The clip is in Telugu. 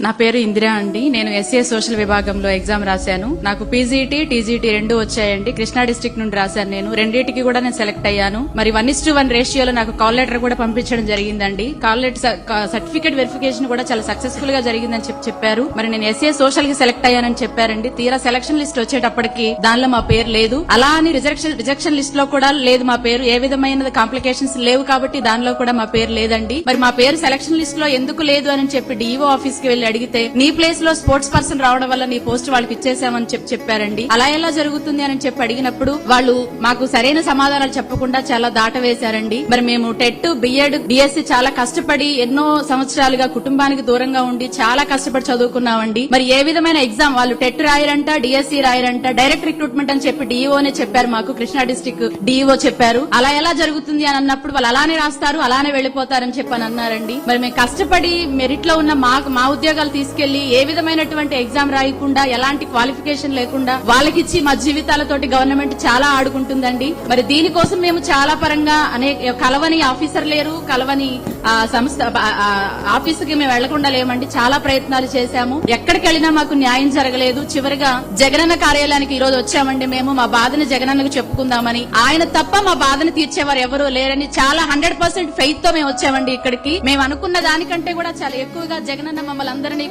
నా పేరు ఇందిరా అండి. నేను ఎస్ఏ సోషల్ విభాగంలో ఎగ్జామ్ రాశాను. నాకు పీజీటీ టీజీటీ 2 వచ్చాయండి. కృష్ణా డిస్ట్రిక్ట్ నుండి రాశాను. నేను రెండింటికి కూడా నేను సెలెక్ట్ అయ్యాను. మరి 1:1 రేషియోలో నాకు కాల్ లెటర్ కూడా పంపించడం జరిగిందండి. కాల్ లెటర్ సర్టిఫికేట్ వెరిఫికేషన్ కూడా చాలా సక్సెస్ఫుల్ గా జరిగిందని చెప్పారు. మరి నేను ఎస్ఏ సోషల్ కి సెలెక్ట్ అయ్యానని చెప్పారండి. తీరా సెలక్షన్ లిస్ట్ వచ్చేటప్పటికి దానిలో మా పేరు లేదు. అలా అని రిజెక్షన్ లిస్ట్ లో కూడా లేదు మా పేరు. ఏ విధమైన కాంప్లికేషన్స్ లేవు కాబట్టి దానిలో కూడా మా పేరు లేదండి. మరి మా పేరు సెలక్షన్ లిస్ట్ లో ఎందుకు లేదు అని చెప్పి డిఓ ఆఫీస్ కి వెళ్లి అడిగితే నీ ప్లేస్ లో స్పోర్ట్స్ పర్సన్ రావడం వల్ల నీ పోస్ట్ వాళ్ళకి ఇచ్చేసామని చెప్పారండి. అలా ఎలా జరుగుతుంది అని చెప్పి అడిగినప్పుడు వాళ్ళు మాకు సరైన సమాధానాలు చెప్పకుండా చాలా దాటవేశారండి. మరి మేము టెట్, బిఎడ్, బిఎస్సి చాలా కష్టపడి ఎన్నో సంవత్సరాలుగా కుటుంబానికి దూరంగా ఉండి చాలా కష్టపడి చదువుకున్నామండి. మరి ఏ విధమైన ఎగ్జామ్ వాళ్ళు టెట్ రాయరంట, డిఎస్సి రాయరంట, డైరెక్ట్ రిక్రూట్మెంట్ అని చెప్పి డిఓనే చెప్పారు. మాకు కృష్ణా డిస్ట్రిక్ట్ డిఓ చెప్పారు. అలా ఎలా జరుగుతుంది అని అన్నప్పుడు వాళ్ళు అలానే రాస్తారు, అలానే వెళ్లిపోతారని చెప్పి అని అన్నారండి. మరి మేము కష్టపడి మెరిట్ లో ఉన్న మా ఉద్యోగాలు తీసుకెళ్లి ఏ విధమైనటువంటి ఎగ్జామ్ రాయకుండా ఎలాంటి క్వాలిఫికేషన్ లేకుండా వాళ్ళకిచ్చి మా జీవితాలతోటి గవర్నమెంట్ చాలా ఆడుకుంటుందండి. మరి దీనికోసం మేము చాలా పరంగా కలవని ఆఫీసర్ లేరు, కలవని సంస్థ ఆఫీసుకి మేము వెళ్లకుండా లేమండి. చాలా ప్రయత్నాలు చేశాము. ఎక్కడికి వెళ్లినా మాకు న్యాయం జరగలేదు. చివరిగా జగనన్న కార్యాలయానికి ఈ రోజు వచ్చామండి. మేము మా బాధని జగనన్నకు చెప్పుకుందామని. ఆయన తప్ప మా బాధను తీర్చేవారు ఎవరూ లేరని చాలా 100% ఫెయిత్ తో మేము వచ్చామండి ఇక్కడికి. మేము అనుకున్న దానికంటే కూడా చాలా ఎక్కువగా జగనన్న మమ్మల్ని అందరినీ